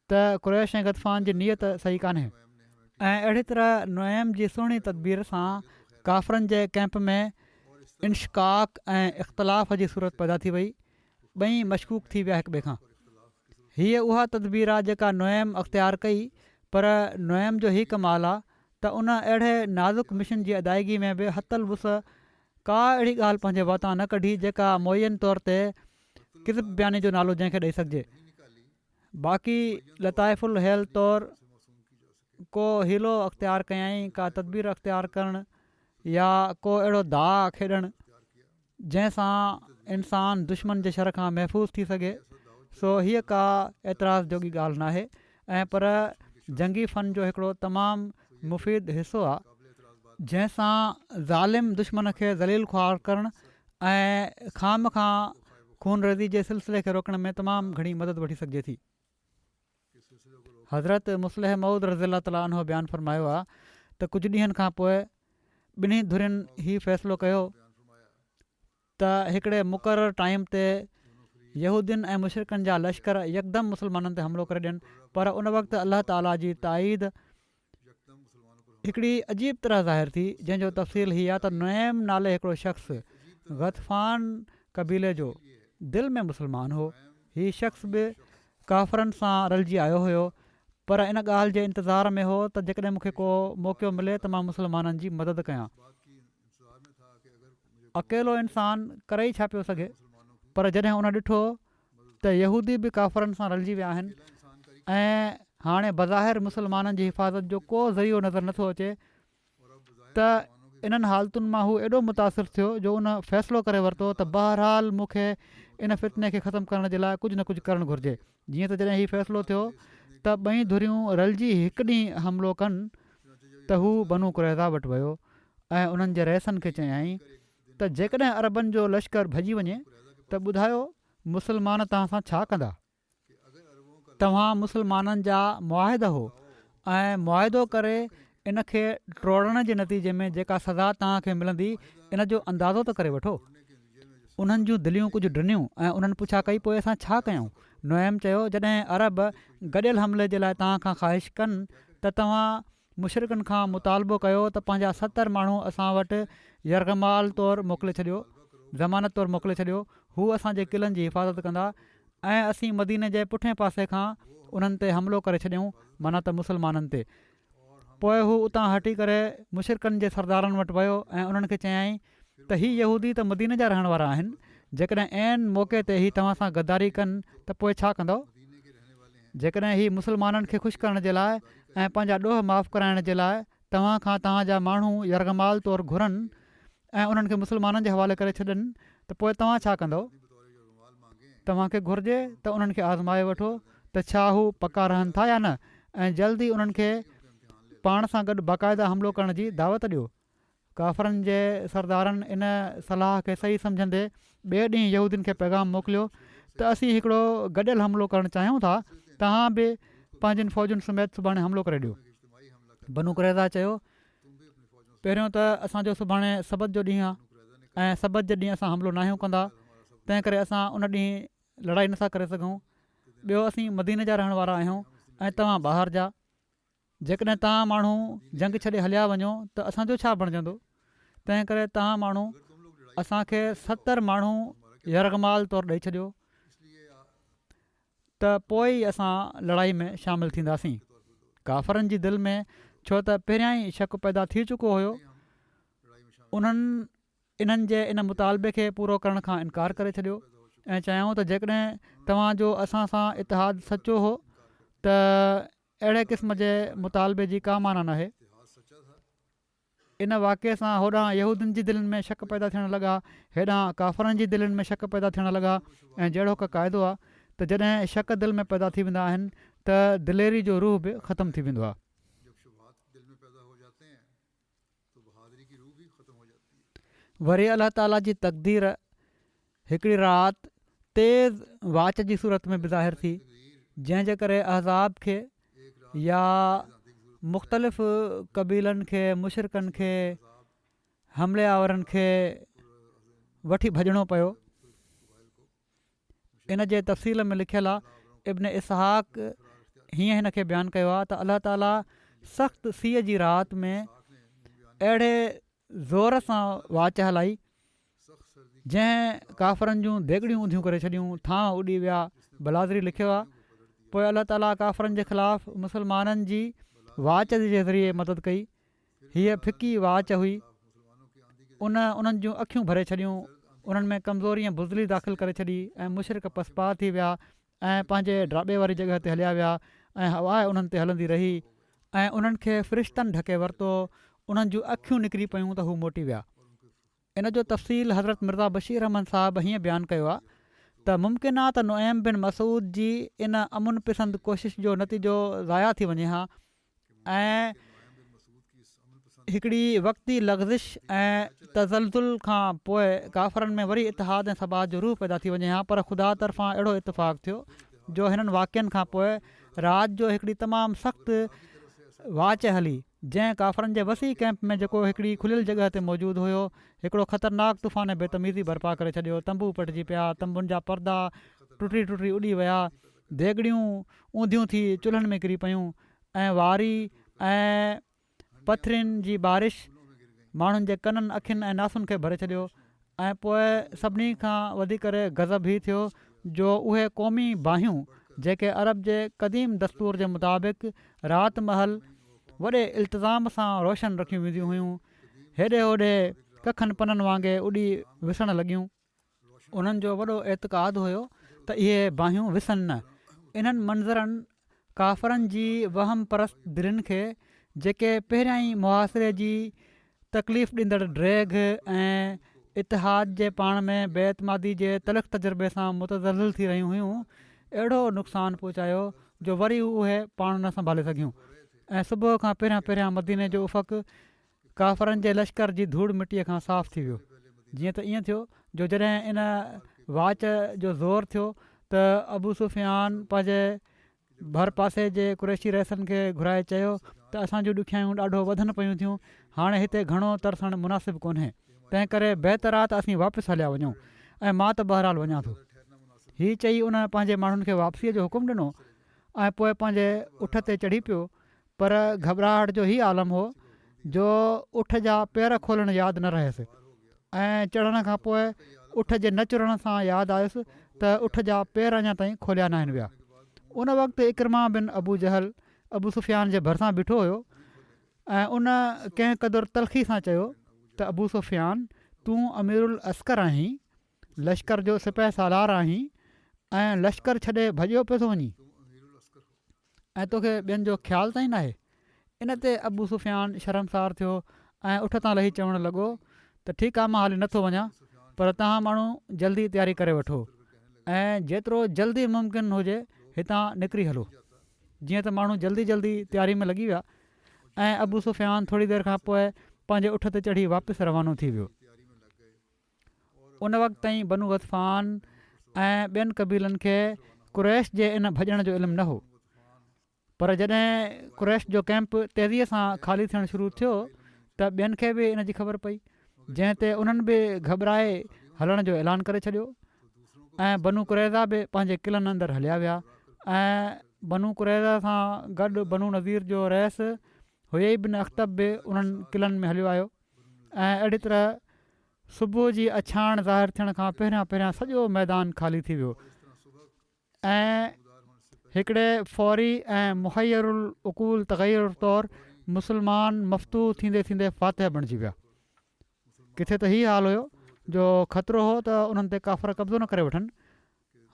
[SPEAKER 2] त कुरैश ऐं गतफ़ान जी नीयत सही कान्हे। ऐं अहिड़ी तरह नुएम जी सुहिणी तदबीर सां काफ़रनि जे कैंप में इंशकाक ऐं इख़्तिलाफ़ जी सूरत पैदा थी वई। ॿई मशकूक थी विया हिक ॿिए खां। हीअ उहा तदबीर आहे जेका नुएम अख़्तियार कई, पर नुएम जो हीउ कमाल आहे त उन अहिड़े नाज़ुक मिशन जी अदायगी में बि हतल वुस का अहिड़ी ॻाल्हि पंहिंजे वातां न कढी जेका मुयन तौर ते किज़ब बयानी जो नालो जंहिंखे ॾेई सघिजे। बाक़ी लताइफ़ुल हेल तौरु को हीलो अख़्तियार कयईं, का तदबीर अख़्तियार करणु या को अहिड़ो दाउ खेॾणु जंहिंसां इंसानु दुश्मन जे शर खां महफ़ूज़ थी सघे, सो हीअ का एतिराज़ जोगी ॻाल्हि नाहे। ऐं पर जंगी फ़न जो हिकिड़ो तमामु मुफ़ीद हिसो आहे जंहिंसां ज़ालिम दुश्मन खे ज़लील ख़्वार करणु ऐं खाम खां खून रेज़ी जे सिलसिले खे रोकण में तमामु घणी मदद वठी सघिजे थी। हज़रत मुस्लिह मऊद रज़ियल्लाहु तआला अन्हु बयानु फ़रमायो आहे त कुझु ॾींहंनि खां पोइ ॿिन्ही धुरियुनि हीउ फ़ैसिलो कयो त हिकिड़े मुक़ररु टाइम ते यहूदियुनि ऐं मुशरिकनि जा लश्कर यकदमि मुस्लमाननि ते हमिलो करे ॾियनि। पर उन वक़्तु अलाह ताला जी ताईद हिकिड़ी अजीब तरह ज़ाहिर थी, जंहिंजो तफ़सील हीअ आहे त नुएम नाले हिकिड़ो शख़्स गतफ़ान क़बीले जो दिलि में मुस्लमान हो। हीउ शख़्स बि काफ़रनि सां रलिजी आयो हुयो, पर इन ॻाल्हि जे इंतज़ार में हो त जेकॾहिं मूंखे को मौक़ो मिले त मां मुस्लमाननि जी मदद कयां। अकेलो इंसानु करे ई छा पियो सघे, पर जॾहिं उन ॾिठो त यहूदी बि काफ़रनि सां रलिजी विया आहिनि ऐं हाणे बज़ाहिर मुस्लमाननि जी हिफ़ाज़त जो को ज़रियो नज़र नथो अचे, त इन्हनि हालतुनि मां हू एॾो मुतासिर थियो जो उन फ़ैसिलो करे वरितो त बहरहाल मूंखे इन फितने खे ख़तमु करण जे लाइ कुझु न कुझु करणु घुरिजे। जीअं त जॾहिं हीउ फ़ैसिलो थियो त ॿई धुरियूं रलिजी हिकु ॾींहुं हमिलो कनि त हू बनू कुरैज़ा वटि वियो ऐं उन्हनि जे रइसनि खे चयाईं त जेकॾहिं अरबनि जो लश्कर भॼी वञे त ॿुधायो मुस्लमान तव्हां सां छा कंदा। तव्हां मुस्लमाननि जा मुआहिद हो ऐं मुआहिदो करे इन खे टोड़ण जे नतीजे में जेका सज़ा तव्हांखे मिलंदी इन जो अंदाज़ो त करे वठो। उन्हनि जूं दिलियूं कुझु ड्रिनियूं ऐं उन्हनि पुछा कई पोइ असां छा कयूं। नुएम चयो जॾहिं अरब गॾियल हमले जे लाइ तव्हां खां ख़्वाहिश कनि त तव्हां मुशरिकनि खां मुतालबो कयो त पंहिंजा 70 माण्हू असां वटि यरगमाल तौरु मोकिले छॾियो, ज़मानत तौरु मोकिले छॾियो। हू असांजे क़िलनि जी हिफ़ाज़त कंदा ऐं असीं मदीने जे पुठिएं पासे खां उन्हनि ते हमिलो करे छॾियूं, माना त मुस्लमाननि ते। पोइ हू उतां हटी करे मुशरिकनि जे सरदारनि वटि वियो ऐं उन्हनि खे चयाईं त हीअ यहूदी त मदीने जा रहण वारा आहिनि, जेकॾहिं ऐन मौक़े ते ही तव्हां सां गद्दारी कनि त पोइ छा कंदव? जेकॾहिं ही मुस्लमाननि खे ख़ुशि करण जे लाइ ऐं पंहिंजा ॾोह माफ़ु कराइण जे लाइ तव्हां खां तव्हांजा माण्हू यरगमाल तौरु घुरनि ऐं उन्हनि खे मुस्लमाननि जे हवाले करे छॾनि त पोइ तव्हां छा कंदव? तव्हांखे घुरिजे त उन्हनि खे आज़माए वठो त छा हू पका रहनि था या न, ऐं जल्दी उन्हनि खे पाण सां गॾु बाक़ाइदा हमिलो करण जी दावत ॾियो। काफ़रनि जे सरदारनि इन सलाह खे सही सम्झंदे ॿिए ॾींहुं यहूदियुनि खे पैगाम मोकिलियो त असीं हिकिड़ो गॾियल हमिलो करणु चाहियूं था, तव्हां बि पंहिंजनि फ़ौजुनि समेत सुभाणे हमिलो करे ॾियो। बनू कुरैज़ा चयो, पहिरियों त असांजो सुभाणे सबत जो ॾींहुं आहे ऐं सबत जे ॾींहुं असां हमिलो न आहियूं कंदा, तंहिं करे असां उन ॾींहुं लड़ाई नथा करे सघूं। ॿियो, असीं मदीने जा रहण वारा आहियूं ऐं तव्हां ॿाहिरि जा। जेकॾहिं तव्हां माण्हू जंग छॾे हलिया वञो त असांजो छा बणिजंदो? तंहिं करे तव्हां माण्हू असांखे 70 माण्हू यरगमाल तौरु ॾेई छॾियो त पोइ ई असां लड़ाई में शामिलु थींदासीं। काफ़रनि जी दिलि में छो त पहिरियां ई शक पैदा थी चुको हुयो, उन्हनि इन्हनि जे इन मुतालबे खे पूरो करण खां इनकार करे छॾियो ऐं चयूं त जेकॾहिं तव्हांजो असां सां इतिहादु सचो हो त अहिड़े क़िस्म जे मुतालबे जी का माना नाहे। इन वाक़े सां होॾां यहूदियुनि जी दिलनि में शक पैदा थियणु लॻा, हेॾां काफ़रनि जी दिलनि में शक पैदा थियणु लॻा। ऐं जहिड़ो का क़ाइदो आहे त जॾहिं शक दिलि में पैदा थी वेंदा आहिनि त दिलेरी जो रूह बि ख़तमु थी वेंदो आहे। वरी अलाह ताला जी तक़दीर हिकिड़ी राति तेज़ वाच जी सूरत में बि ज़ाहिर थी, जंहिंजे करे अहज़ाब खे या मुख़्तलिफ़ क़बीलनि खे, मुशरिकनि खे, हमले आवरनि खे वठी भॼणो पियो। इन जे तफ़सील में लिखियलु आहे, इब्न इसहाक़ हीअं हिन खे बयानु कयो आहे त अलाह ताला सख़्तु सीअ जी राति में अहिड़े ज़ोर सां वाच हलाई जंहिं काफ़रनि जूं देॻड़ियूं ऊंधियूं करे छॾियूं, थां उॾी विया। बलाज़री लिखियो आहे, पोइ अलाह ताला काफ़रनि जे ख़िलाफ़ु मुस्लमाननि जी वाच जे ज़रिए मदद कई। हीअ फिकी वाच हुई, उन्हनि जूं अखियूं भरे छॾियूं, उन्हनि में कमज़ोरी ऐं बुज़ली दाख़िल करे छॾी ऐं मुशरिक पसपा थी विया ऐं पंहिंजे ड्राबे वारी जॻह ते हलिया विया ऐं हवा उन्हनि ते हलंदी रही ऐं उन्हनि खे फ़रिश्तनि ढके वरितो। उन्हनि जूं अखियूं निकिरी पियूं त हू मोटी विया। इन जो तफ़सील हज़रत मिर्ज़ा बशीर अहमद साहिबु हीअं बयानु कयो आहे त मुमकिन आहे त नुएम बिन मसूद जी इन अमुन पसंदि कोशिश जो नतीजो ज़ाया थी वञे हा ऐं हिकिड़ी वक़्ती लग़्ज़िश ऐं तज़लज़ुल खां पोइ काफ़रनि में वरी इतिहाद ऐं सबात जो रूह पैदा थी वञे हा। पर ख़ुदा तरफ़ां अहिड़ो इतफ़ाक़ थियो जो हिननि वाक़िअनि खां पोइ राति जो हिकिड़ी तमामु सख़्तु वाच हली, जंहिं काफ़रनि जे वसी कैंप में जेको हिकिड़ी खुलियल जॻह ते मौजूदु हुयो, हिकिड़ो ख़तरनाक तूफ़ान ऐं बेतमीज़ी बर्पा करे छॾियो। तंबू पटिजी पिया, तंबुनि जा परदा टुटी टुटी उॾी विया, देॻड़ियूं ऊंधियूं थी चुल्हनि में किरी पियूं ऐं वारी ऐं पथरियुनि जी बारिश माण्हुनि जे कननि, अखियुनि ऐं नासुनि खे भरे छॾियो। ऐं पोइ सभिनी खां वधीक गज़ब ही थियो जो उहे क़ौमी बाहियूं जेके अरब जे क़दीम दस्तूर जे मुताबिक़ राति महल वॾे इल्तिज़ाम सां रोशन रखियूं वेंदियूं हुयूं, हेॾे होॾे कखनि पननि वांगुरु उॾी विसणु लॻियूं। उन्हनि जो वॾो एतिक़ादु हुयो त इहे बाहियूं विसनि न। इन्हनि मंज़रनि काफ़रनि जी वहम परस्त दिलनि खे, जेके पहिरियां ई मुआसिरे जी तकलीफ़ ॾींदड़ ड्रैग ऐं इतिहाद जे पाण में बेतमादी जे तलख़ तजुर्बे सां मुतज़ल्ज़िल थी रहियूं हुयूं, अहिड़ो नुक़सानु पहुचायो जो वरी उहे पाण न संभाले सघियूं। ऐं सुबुह खां पहिरियां मदीने जो उफ़क़ काफ़रनि जे लश्कर जी धूड़ मिटीअ खां साफ़ थी वियो। जीअं त ईअं थियो जो जॾहिं इन वाच जो ज़ोर थियो त अबू सुफ़ियान पंहिंजे भर पासे जे कुरैशी रइसनि खे घुराए चयो त असांजूं ॾुखियायूं ॾाढो वधनि पियूं थियूं, हाणे हिते घणो तरसणु मुनासिबु कोन्हे, तंहिं करे बहितर आहे त असीं वापसि हलिया वञूं ऐं मां त बहरहाल वञा थो। हीअ चई उन पंहिंजे माण्हुनि खे वापसीअ जो हुकुम ॾिनो ऐं पोइ पंहिंजे उठ ते चढ़ी पियो। पर घबराहट जो ई आलम हो जो उठ जा पेर खोलणु यादि न रहियसि ऐं चढ़ण खां पोइ उठ जे न चुरण सां यादि आयुसि त उठ जा पेर अञा ताईं खोलिया न आहिनि विया। उन वक़्तु इकरमा बिन अबू जहल अबू सुफ़ियान जे भरिसां बीठो हुयो ऐं उन कंहिं क़दुरु तलख़ी सां चयो त अबू सुफ़ियान, तूं अमीरुल अस्कर आहीं, लश्कर जो सिपाही सालार आहीं ऐं लश्कर छॾे भॼियो पियो थो वञी ऐं तोखे ॿियनि जो ख़्यालु ताईं नाहे। इन ते अबू सुफ़ियान शर्मसार थियो ऐं उठ तां लही चवणु लॻो त ठीकु आहे, मां हाली नथो वञा, पर तव्हां माण्हू जल्दी तयारी करे वठो ऐं जेतिरो जल्दी मुमकिन हुजे हितां निकिरी हलो। जीअं त माण्हू जल्दी जल्दी तयारी में लॻी विया ऐं अबू सुफ़ियान थोरी देरि खां पोइ पंहिंजे उठ ते चढ़ी वापसि रवानो थी वियो। उन वक़्तु ताईं बनू गतफ़ान ऐं ॿियनि क़बीलनि खे कुरैश जे इन भॼण जो इल्मु न हो, पर जॾहिं कुरैश जो कैंप तेज़ीअ सां ख़ाली थियणु शुरू थियो त ॿियनि खे बि इन जी ख़बर पई, जंहिं ते उन्हनि बि घबराए हलण जो ऐलान करे छॾियो ऐं बनू कुरैज़ा बि पंहिंजे क़िलनि अंदरि हलिया विया ऐं बनू कुरैज़ा सां गॾु बनू नज़ीर जो रहिस हुयई बिन अख़्तब बि उन्हनि क़िलनि में हलियो आयो ऐं अहिड़ी तरह सुबुह जी अछाण ज़ाहिर थियण खां पहिरियां सॼो मैदान ख़ाली थी वियो ऐं हिकिड़े फ़ौरी ऐं मुहैरुल उकूल तग़ैर तौरु मुस्लमान मफ़्तू थींदे थींदे फ़ातिह बणिजी विया। किथे त हीअ हाल हुयो जो ख़तरो हो त उन्हनि ते काफ़र कब्ज़ो न करे वठनि,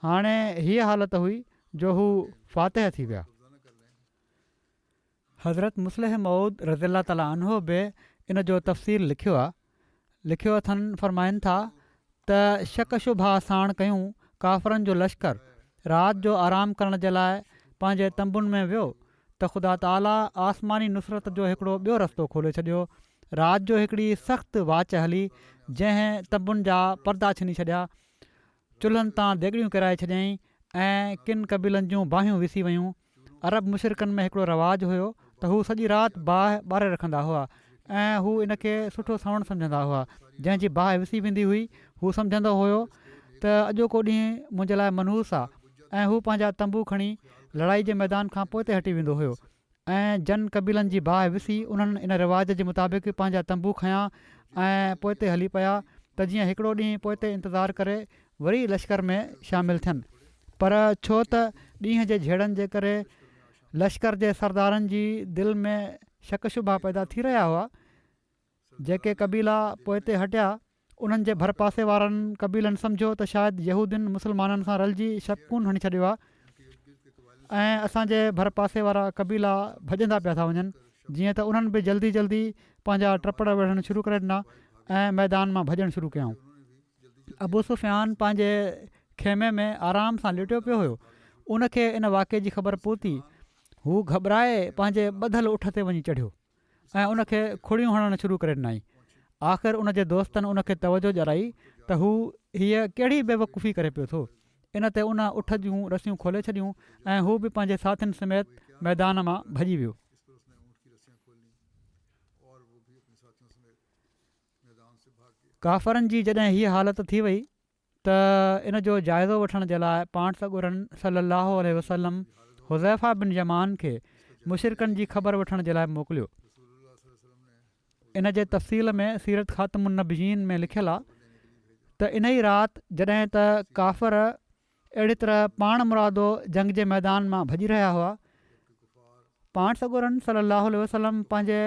[SPEAKER 2] हाणे हीअ हालत हुई जो हू फ़ातिह थी विया। हज़रत मुस्लिह मऊद रज़ियल्लाहु ताला अन्हो बि इन जो तफ़सील लिखियो अथनि। फ़रमाइनि था त शक शुबा साण कयूं काफ़रनि जो लश्कर राति जो आराम करण जे लाइ पंहिंजे तंबुनि में वियो त ख़ुदा ताला आसमानी नुसरत जो हिकिड़ो ॿियो रस्तो खोले छॾियो। राति जो हिकिड़ी सख़्तु वाच हली जंहिं तंबुनि जा परदा छिनी छॾिया, चुल्हनि तां देॻड़ियूं किराए छॾियईं ऐं किन क़बीलनि जूं बाहियूं विसी वयूं। अरब मुशरिकनि में हिकिड़ो रवाजु हुयो त हू सॼी राति बाहि ॿारे रखंदा हुआ ऐं हू इन खे सुठो सवणु सम्झंदा हुआ। जंहिंजी बाहि विसी वेंदी हुई हू सम्झंदो हुयो त अॼोको ॾींहुं मुंहिंजे लाइ मनहूस आहे ऐं हू पंहिंजा तंबू खणी लड़ाई जे मैदान खां पोइ ते हटी वेंदो हुयो ऐं जन क़बीलनि जी बाहि विसी उन्हनि इन रिवाज जे मुताबिक़ पंहिंजा तंबू खयां ऐं पोइ ते हली पिया त जीअं हिकिड़ो ॾींहुं पोइ ते इंतज़ारु करे वरी लश्कर में शामिलु थियनि। पर छो त ॾींहं जे झेड़नि जे करे लश्कर जे सरदारनि जी दिलि में शक शुबा पैदा थी रहिया हुआ। जेके क़बीला पोइ ते हटिया उन्हनि जे भरपासे वारनि क़बीलनि सम्झो त शायदि यहूदियुनि मुस्लमाननि सां रलिजी शकून हणी छॾियो आहे ऐं असांजे भरपासे वारा क़बीला भॼंदा पिया था वञनि, जीअं त उन्हनि बि जल्दी जल्दी पंहिंजा टपड़ विढ़णु शुरू करे ॾिना ऐं मैदान मां भॼणु शुरू कयऊं। अबू सुफ़ियान पंहिंजे खेमे में आराम सां लेटियो पियो हुयो। उनखे इन वाक़े जी ख़बर पहुती। हू घबराए पंहिंजे ॿधल उठ ते वञी चढ़ियो ऐं उनखे खुड़ियूं हणणु शुरू करे ॾिनई। आख़िर उनजे दोस्तनि उनखे तवजो ॼाराई त हू हीअ कहिड़ी बेवकूफ़ी करे पियो थो। इन ते उन उठ जूं रसियूं खोले छॾियूं ऐं हू बि पंहिंजे साथियुनि समेत मैदान मां भॼी वियो। काफ़रनि जी जॾहिं हीअ हालत थी वई त इन जो जाइज़ो वठण जे लाइ पाण सॻुरनि सल्लल्लाहु अलैहि वसल्लम हुज़ैफ़ा बिन यमान खे मुशरिकनि जी ख़बर वठण जे लाइ मोकिलियो। इन जे तफ़सील में सीरत ख़ातमुन नबीयीन में लिखियलु आहे त इन ई राति जॾहिं त काफ़र अहिड़ी तरह पाण मुरादो जंग जे मैदान मां भॼी रहिया हुआ, पाण सॻुरनि सल्लल्लाहु अलैहि वसल्लम पंहिंजे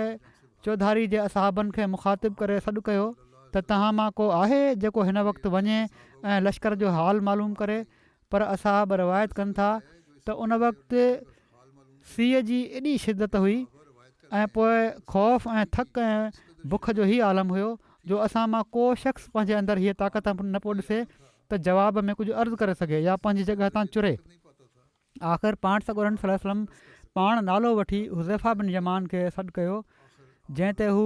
[SPEAKER 2] चौधारी जे असहाबनि खे मुखातिब करे सॾु कयो त तव्हां मां को आहे जेको हिन वक़्तु वञे ऐं लश्कर जो हाल मालूम करे। पर असहाब रिवायत कनि था त उन वक़्तु सीअ जी एॾी शिदत हुई ऐं पोइ ख़ौफ़ ऐं थक ऐं बुख जो ई आलम हुयो जो असां मां को शख़्स पंहिंजे अंदरि हीअ ताक़त न पियो ॾिसे त जवाब में कुझु अर्ज़ु करे सघे या पंहिंजी जॻह तां चुरे। आख़िर पाण सॻुरनि सल्लल्लाहु अलैहि वसल्लम पाण नालो वठी हुज़ैफ़ा बिन यमान खे सॾु कयो, जंहिं ते हू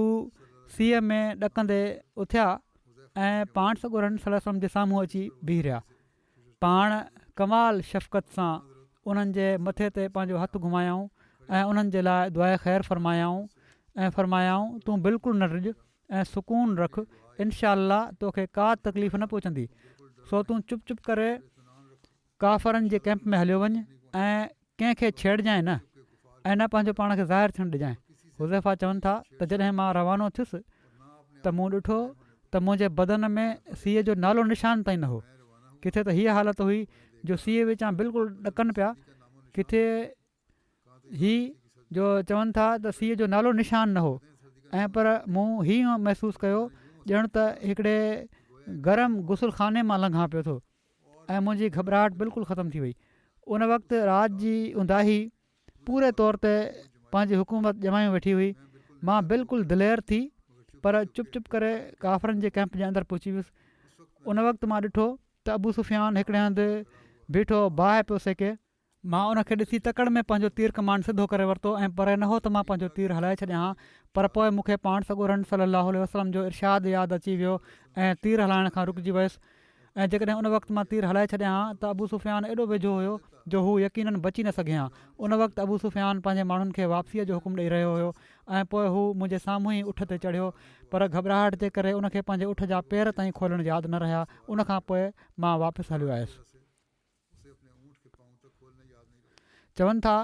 [SPEAKER 2] सीअ में ॾकंदे उथिया ऐं पाण सॻुरनि सल्लल्लाहु अलैहि वसल्लम जे साम्हूं अची बीह रहिया। पाण कमाल शफ़क़त सां उन्हनि जे मथे ते पंहिंजो हथु घुमायऊं ऐं उन्हनि जे लाइ दुआ ख़ैरु फ़रमायाऊं तूं बिल्कुलु न रिॼ ऐं सुकून रख, इनशा अल्लाह तोखे का तकलीफ़ न पहुचंदी। सो तूं चुप चुप करे काफ़रनि जे कैंप में हलियो वञ ऐं कंहिंखे छेड़जांइ न ऐं न पंहिंजो पाण खे ज़ाहिर थियणु ॾिजांइ। हुज़ैफ़ा चवनि था त जॾहिं मां रवानो थियुसि त मूं ॾिठो त मुंहिंजे बदन में सीअ जो नालो निशान ताईं न हो। किथे त हीअ हालत हुई जो सीअ विचां बिल्कुलु ॾकनि पिया, किथे ही जो चवनि था त सीअ जो नालो निशान न हो ऐं पर मूं हीअं महसूसु कयो ॼण त हिकिड़े गरम गुसल खाने मां लंघां पियो थो ऐं मुंहिंजी घबराहट बिल्कुलु ख़तमु थी वई। उन वक़्तु राति जी उंदाही पूरे तौर ते पंहिंजी हुकूमत ॼमायूं वेठी हुई। मां बिल्कुलु दिलेर थी पर चुप चुप करे काफ़रनि जे कैंप जे अंदरि पहुची वियुसि। उन वक़्तु मां ॾिठो त अबू सुफ़ियान हिकिड़े हंधि बीठो बाहि पियो सेके। मां उनखे ॾिसी तकड़ में पंहिंजो तीर कमान सिधो करे वरितो ऐं पर न हो त मां पंहिंजो तीर हलाए छॾियां हा। पर पोइ मूंखे पाण सॻोरन सलाहु वसलम जो इरशाद यादि अची वियो ऐं तीर हलाइण खां रुकिजी वियुसि। ऐं जेकॾहिं उन वक़्तु मां तीर हलाए छॾियां हा त अबू सुफ़ियान एॾो वेझो हुयो जो हू यकीननि बची न सघे हा। उन वक़्तु अबू सुफ़ियान पंहिंजे माण्हुनि खे वापसीअ जो हुकुम ॾेई रहियो हुयो ऐं पोइ हू मुंहिंजे साम्हूं ई उठ ते चढ़ियो। पर घबराहट जे करे उनखे पंहिंजे उठ जा पेर ताईं खोलण यादि न रहिया। उनखां पोइ मां वापसि हलियो आयुसि। चवनि था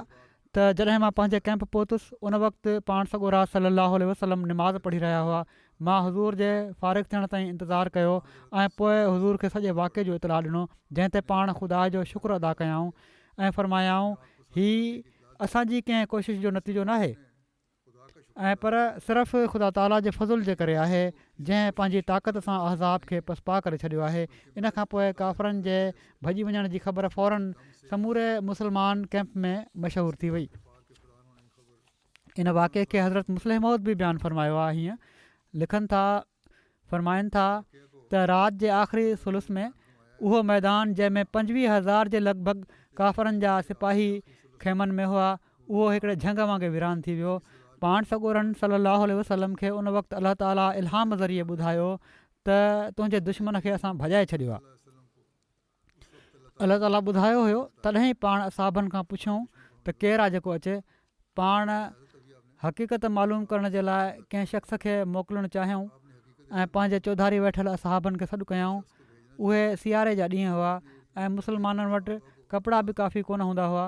[SPEAKER 2] त जॾहिं मां पंहिंजे कैंप पहुतुसि उन वक़्तु पाण सॻोरा सलाहु वसलम निमाज़ पढ़ी रहिया हुआ। मां हज़ूर जे फ़ारिग़ थियण ताईं इंतज़ारु कयो ऐं पोइ हज़ूर खे सॼे वाक़े जो इतलाउ ॾिनो जंहिं ते पाण ख़ुदा जो शुक्र अदा कयाऊं ऐं फ़रमायाऊं हीउ असांजी कंहिं कोशिशि जो नतीजो न आहे ऐं पर सिर्फ़ु ख़ुदा ताला जे फज़ुल जे करे आहे जंहिं पंहिंजी ताक़त सां अहज़ाब खे पसपा करे छॾियो आहे। इन खां पोइ काफ़रनि जे भॼी वञण जी ख़बर फ़ौरन समूरे मुस्लमान कैंप में मशहूरु थी वई। इन वाक़े खे हज़रत मुस्लिम मौद बि बयानु फ़रमायो आहे। हीअं लिखनि था फ़रमाइनि था त राति जे आख़िरी सुलुस में उहो मैदान जंहिंमें 25,000 जे लॻभॻि काफ़रनि जा सिपाही खेमनि में हुआ उहो हिकिड़े झंग वांगुरु वीरान थी वियो। पाण सॻोरन सलाहु वसलम खे उन वक़्तु अलाह ताला इल्हाम ज़रिए ॿुधायो त तुंहिंजे दुश्मन खे असां भॼाए छॾियो आहे। अलाह ताला ॿुधायो हुयो। तॾहिं पाण असाबनि खां पुछियूं त केरु आहे जेको अचे। पाण हक़ीक़त मालूम करण जे लाइ कंहिं शख़्स खे मोकिलणु चाहियूं ऐं पंहिंजे चौधारी वेठल असहाबनि खे सॾु कयऊं। उहे सियारे जा ॾींहं हुआ ऐं मुस्लमाननि वटि कपिड़ा बि काफ़ी कोन हूंदा हुआ।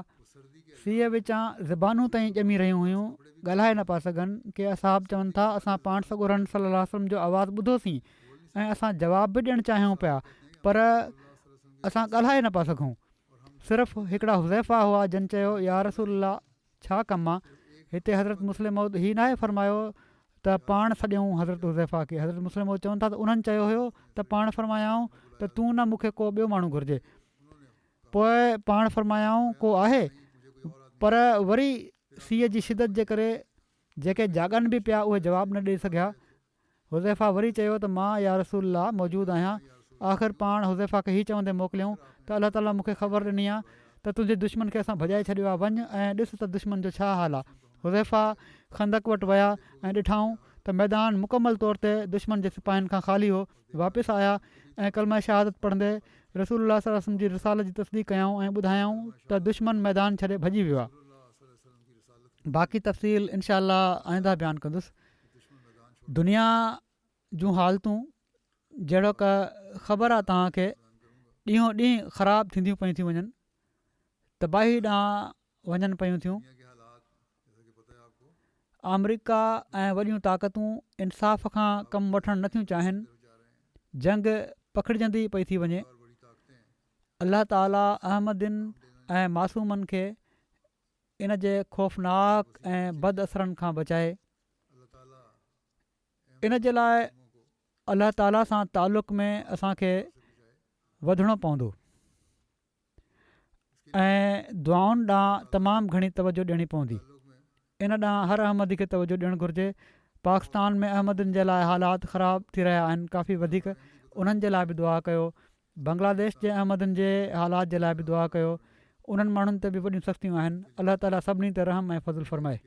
[SPEAKER 2] सीउ विचां ज़बानूं ताईं ॼमी रहियूं हुयूं, ॻाल्हाए न पिया सघनि के असहाब चवनि था असां पाण सॻोरन सलाहु वसलम जो आवाज़ु ॿुधोसीं ऐं असां जवाब बि ॾियणु चाहियूं पिया पर असां ॻाल्हाए न पिया सघूं। सिर्फ़ु हिकिड़ा हुज़ैफ़ा हुआ जिन चयो या रसूल छा कमु आहे। हिते हज़रत मुस्लिम मौद हीउ न आहे फ़रमायो त पाण सॾियूं हज़रत हुज़ैफ़ा खे। हज़रत मुस्लिम मौद चवनि था त उन्हनि चयो हुयो त पाण फ़रमायाऊं त तूं न मूंखे को ॿियो माण्हू घुरिजे। पोइ पाण फ़रमायाऊं को आहे पर वरी सीउ जी शिदत जे करे जेके जाॻनि बि पिया उहे जवाबु न ॾेई सघिया। हुज़ैफ़ा वरी चयो त मां या रसूल मौजूदु आहियां। आख़िर पाण हुज़ैफ़ा खे हीअ चवंदे मोकिलियऊं त अलाह ताला मूंखे ख़बर ॾिनी आहे त तुंहिंजे दुश्मन खे असां भॼाए छॾियो आहे। वञ ऐं ॾिस त दुश्मन जो छा हाल आहे। हुज़ैफ़ा खंदक वटि विया ऐं ॾिठाऊं त मैदान मुकमल तौर ते दुश्मन जे सिपाहियुनि खां ख़ाली हो। वापसि आया ऐं कलमा शहादत पढ़ंदे रसूल सल्लल्लाहु अलैहि वसल्लम जी रिसालत जी तस्दीक़ कयऊं ऐं ॿुधायऊं त दुश्मन मैदान छॾे भॼी वियो आहे। बाक़ी तफ़सील इनशा अल्लाह आईंदा बयानु कंदुसि। दुनिया जूं हालतूं जहिड़ो का ख़बर आहे तव्हांखे ॾींहों ॾींहुं ख़राबु थींदियूं पियूं थी वञनि, तबाही ॾांहुं वञनि पियूं थियूं। अमरीका ऐं वॾियूं ताक़तूं इंसाफ़ खां कमु वठणु नथियूं चाहिनि। जंग पखिड़िजंदी पई थी वञे। अलाह ताला अहमदिन ऐं मासूमनि खे इन जे ख़ौफ़नाक ऐं बद असरनि खां बचाए। इन जे लाइ अलाह ताला सां तालुक़ में असांखे वधिणो पवंदो ऐं दुआउनि ॾांहुं तमामु घणी तवजो ॾियणी पवंदी। इन ॾांहुं हर अहमदी खे तवजो ॾियणु घुरिजे। पाकिस्तान में अहमदनि जे लाइ हालात ख़राबु थी रहिया आहिनि काफ़ी वधीक। उन्हनि जे लाइ बि दुआ कयो। बांग्लादेश जे अहमदनि जे हालात जे लाइ बि दुआ कयो। उन्हनि माण्हुनि ते बि वॾियूं सख़्तियूं आहिनि। अलाह ताला सभिनी ते रहम ऐं फज़ल फ़रमाए।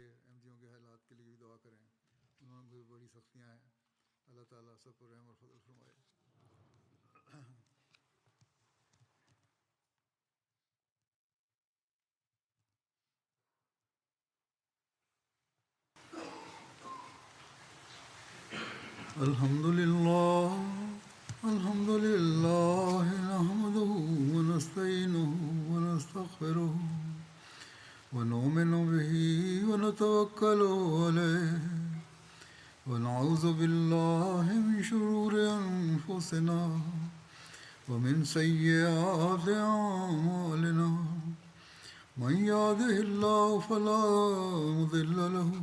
[SPEAKER 1] Alhamdulillah nahmaduhu wa nasta'inuhu wa nastaghfiruh wa nu'minu bihi wa natawakkalu alayhi wa na'udhu billahi min shururi anfusina wa min sayyiati a'malina man yahdihillahu fala mudilla lahu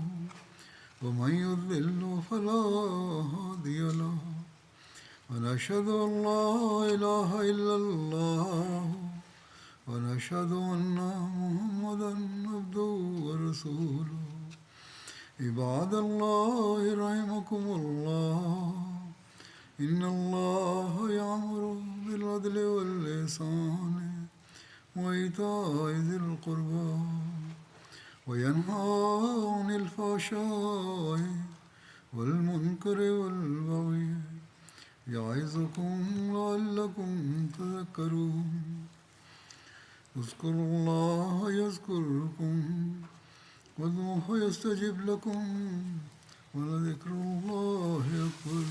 [SPEAKER 1] ومن يضلل فلا هادي له ونشهد أن لا إله إلا الله ونشهد أن محمدا عبده ورسوله عباد الله رحمكم الله إن الله يأمر بالعدل والإحسان وإيتاء ذي القربى وينهى عن الفحشاء والمنكر والبغي يعظكم لعلكم تذكرون اذكروا الله يذكركم وادعوه يستجب لكم ولذكر الله أكبر